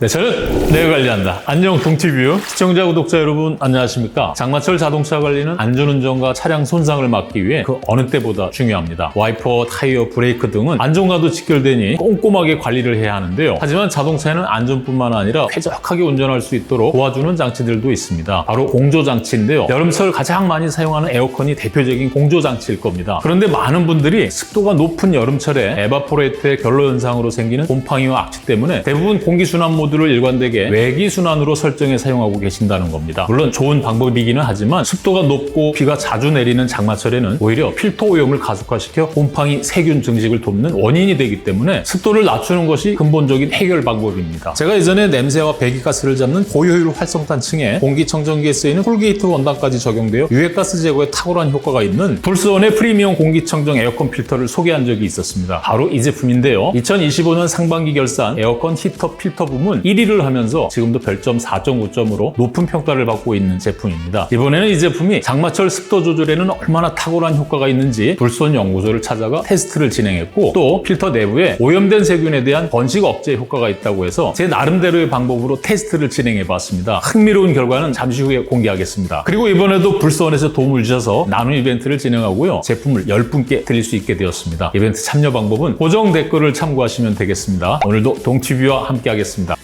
네, 저는 내가 관리한다. 안녕 동티뷰 시청자 구독자 여러분 안녕하십니까? 장마철 자동차 관리는 안전운전과 차량 손상을 막기 위해 그 어느 때보다 중요합니다. 와이퍼, 타이어, 브레이크 등은 안전과도 직결되니 꼼꼼하게 관리를 해야 하는데요. 하지만 자동차에는 안전뿐만 아니라 쾌적하게 운전할 수 있도록 도와주는 장치들도 있습니다. 바로 공조장치인데요. 여름철 가장 많이 사용하는 에어컨이 대표적인 공조장치일 겁니다. 그런데 많은 분들이 습도가 높은 여름철에 에바포레이터의 결로 현상으로 생기는 곰팡이와 악취 때문에 대부분 공기순환 모드를 일관되게 외기순환으로 설정해 사용하고 계신다는 겁니다. 물론 좋은 방법이기는 하지만 습도가 높고 비가 자주 내리는 장마철에는 오히려 필터 오염을 가속화시켜 곰팡이, 세균 증식을 돕는 원인이 되기 때문에 습도를 낮추는 것이 근본적인 해결 방법입니다. 제가 예전에 냄새와 배기가스를 잡는 고효율 활성탄층에 공기청정기에 쓰이는 콜게이트 원단까지 적용되어 유해가스 제거에 탁월한 효과가 있는 불스원의 프리미엄 공기청정 에어컨 필터를 소개한 적이 있었습니다. 바로 이 제품인데요. 2025년 상반기 결산 에어컨 히터 필터 부문 1위를 하면서 지금도 별점 4.5점으로 높은 평가를 받고 있는 제품입니다. 이번에는 이 제품이 장마철 습도 조절에는 얼마나 탁월한 효과가 있는지 불스원 연구소를 찾아가 테스트를 진행했고 또 필터 내부에 오염된 세균에 대한 번식 억제 효과가 있다고 해서 제 나름대로의 방법으로 테스트를 진행해봤습니다. 흥미로운 결과는 잠시 후에 공개하겠습니다. 그리고 이번에도 불스원에서 도움을 주셔서 나눔 이벤트를 진행하고요. 제품을 10분께 드릴 수 있게 되었습니다. 이벤트 참여 방법은 고정 댓글을 참고하시면 되겠습니다. 오늘도 동티뷰와 함께 하겠습니다.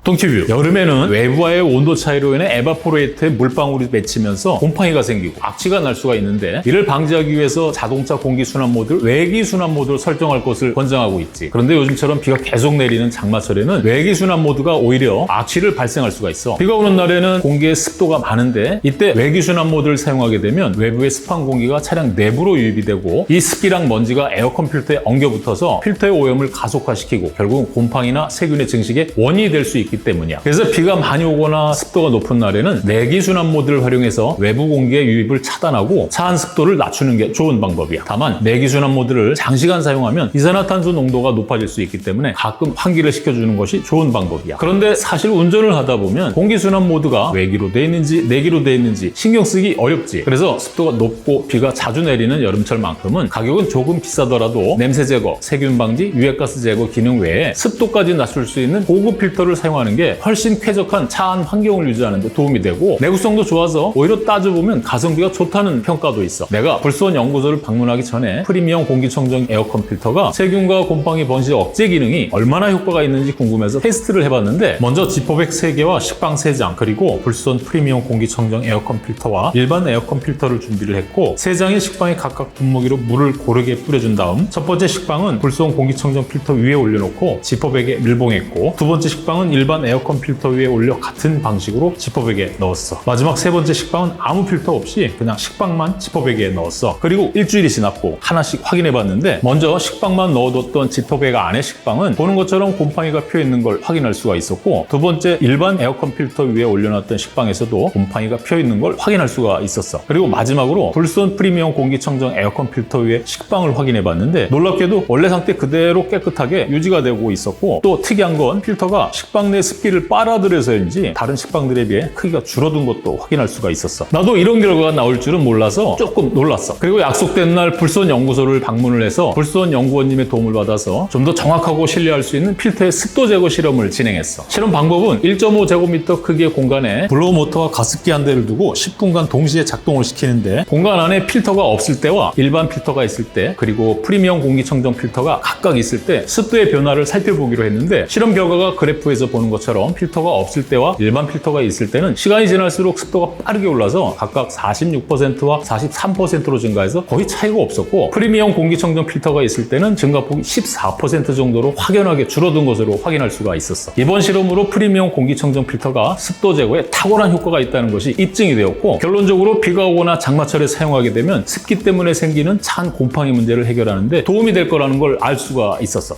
동티뷰. 여름에는 외부와의 온도 차이로 인해 에바포레이터에 물방울이 맺히면서 곰팡이가 생기고 악취가 날 수가 있는데 이를 방지하기 위해서 자동차 공기순환 모드를 외기순환 모드로 설정할 것을 권장하고 있지. 그런데 요즘처럼 비가 계속 내리는 장마철에는 외기순환 모드가 오히려 악취를 발생할 수가 있어. 비가 오는 날에는 공기의 습도가 많은데 이때 외기순환 모드를 사용하게 되면 외부의 습한 공기가 차량 내부로 유입이 되고 이 습기랑 먼지가 에어컨 필터에 엉겨붙어서 필터의 오염을 가속화시키고 결국은 곰팡이나 세균의 증식의 원인이 될 수 있기 때문이야. 그래서 비가 많이 오거나 습도가 높은 날에는 내기순환 모드를 활용해서 외부 공기의 유입을 차단하고 차한 습도를 낮추는 게 좋은 방법이야. 다만 내기순환 모드를 장시간 사용하면 이산화탄소 농도가 높아질 수 있기 때문에 가끔 환기를 시켜주는 것이 좋은 방법이야. 그런데 사실 운전을 하다 보면 공기순환 모드가 외기로 돼 있는지 내기로 돼 있는지 신경 쓰기 어렵지. 그래서 습도가 높고 비가 자주 내리는 여름철만큼은 가격은 조금 비싸더라도 냄새 제거, 세균 방지, 유해가스 제거 기능 외에 습도까지 낮출 수 있는 고급 필터를 사용하는 게 훨씬 쾌적한 차 안 환경을 유지하는 데 도움이 되고 내구성도 좋아서 오히려 따져보면 가성비가 좋다는 평가도 있어. 내가 불스원 연구소를 방문하기 전에 프리미엄 공기청정 에어컨 필터가 세균과 곰팡이 번식 억제 기능이 얼마나 효과가 있는지 궁금해서 테스트를 해봤는데 먼저 지퍼백 3개와 식빵 3장 그리고 불스원 프리미엄 공기청정 에어컨 필터와 일반 에어컨 필터를 준비를 했고 3장의 식빵에 각각 분무기로 물을 고르게 뿌려준 다음 첫 번째 식빵은 불스원 공기청정 필터 위에 올려놓고 지퍼백에 밀봉했고 두 번째 식빵은 일반 에어컨 필터 위에 올려 같은 방식으로 지퍼백에 넣었어. 마지막 세 번째 식빵은 아무 필터 없이 그냥 식빵만 지퍼백에 넣었어. 그리고 일주일이 지났고 하나씩 확인해봤는데 먼저 식빵만 넣어뒀던 지퍼백 안에 식빵은 보는 것처럼 곰팡이가 펴있는 걸 확인할 수가 있었고 두 번째 일반 에어컨 필터 위에 올려놨던 식빵에서도 곰팡이가 펴있는 걸 확인할 수가 있었어. 그리고 마지막으로 불스원 프리미엄 공기청정 에어컨 필터 위에 식빵을 확인해봤는데 놀랍게도 원래 상태 그대로 깨끗하게 유지가 되고 있었고 또 특이한 건 필터가 식빵 내 습기를 빨아들여서인지 다른 식빵들에 비해 크기가 줄어든 것도 확인할 수가 있었어. 나도 이런 결과가 나올 줄은 몰라서 조금 놀랐어. 그리고 약속된 날 불스원 연구소를 방문을 해서 불스원 연구원님의 도움을 받아서 좀 더 정확하고 신뢰할 수 있는 필터의 습도 제거 실험을 진행했어. 실험 방법은 1.5제곱미터 크기의 공간에 블로우 모터와 가습기 한 대를 두고 10분간 동시에 작동을 시키는데 공간 안에 필터가 없을 때와 일반 필터가 있을 때 그리고 프리미엄 공기청정 필터가 각각 있을 때 습도의 변화를 살펴보기로 했는데 실험 결과가 그래프에서 보는 것처럼 필터가 없을 때와 일반 필터가 있을 때는 시간이 지날수록 습도가 빠르게 올라서 각각 46%와 43%로 증가해서 거의 차이가 없었고 프리미엄 공기청정 필터가 있을 때는 증가폭이 14% 정도로 확연하게 줄어든 것으로 확인할 수가 있었어. 이번 실험으로 프리미엄 공기청정 필터가 습도 제거에 탁월한 효과가 있다는 것이 입증이 되었고 결론적으로 비가 오거나 장마철에 사용하게 되면 습기 때문에 생기는 차한 곰팡이 문제를 해결하는 데 도움이 될 거라는 걸 알 수가 있었어.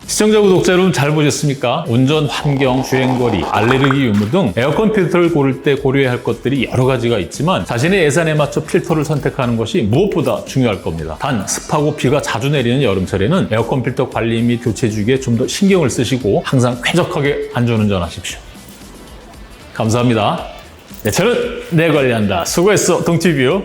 시청자, 구독자 여러분 잘 보셨습니까? 운전 환경, 주행거리, 알레르기 유무 등 에어컨 필터를 고를 때 고려해야 할 것들이 여러 가지가 있지만 자신의 예산에 맞춰 필터를 선택하는 것이 무엇보다 중요할 겁니다. 단 습하고 비가 자주 내리는 여름철에는 에어컨 필터 관리 및 교체 주기에 좀 더 신경을 쓰시고 항상 쾌적하게 안전운전하십시오. 감사합니다. 네, 저는 내 관리한다. 수고했어, 동티뷰.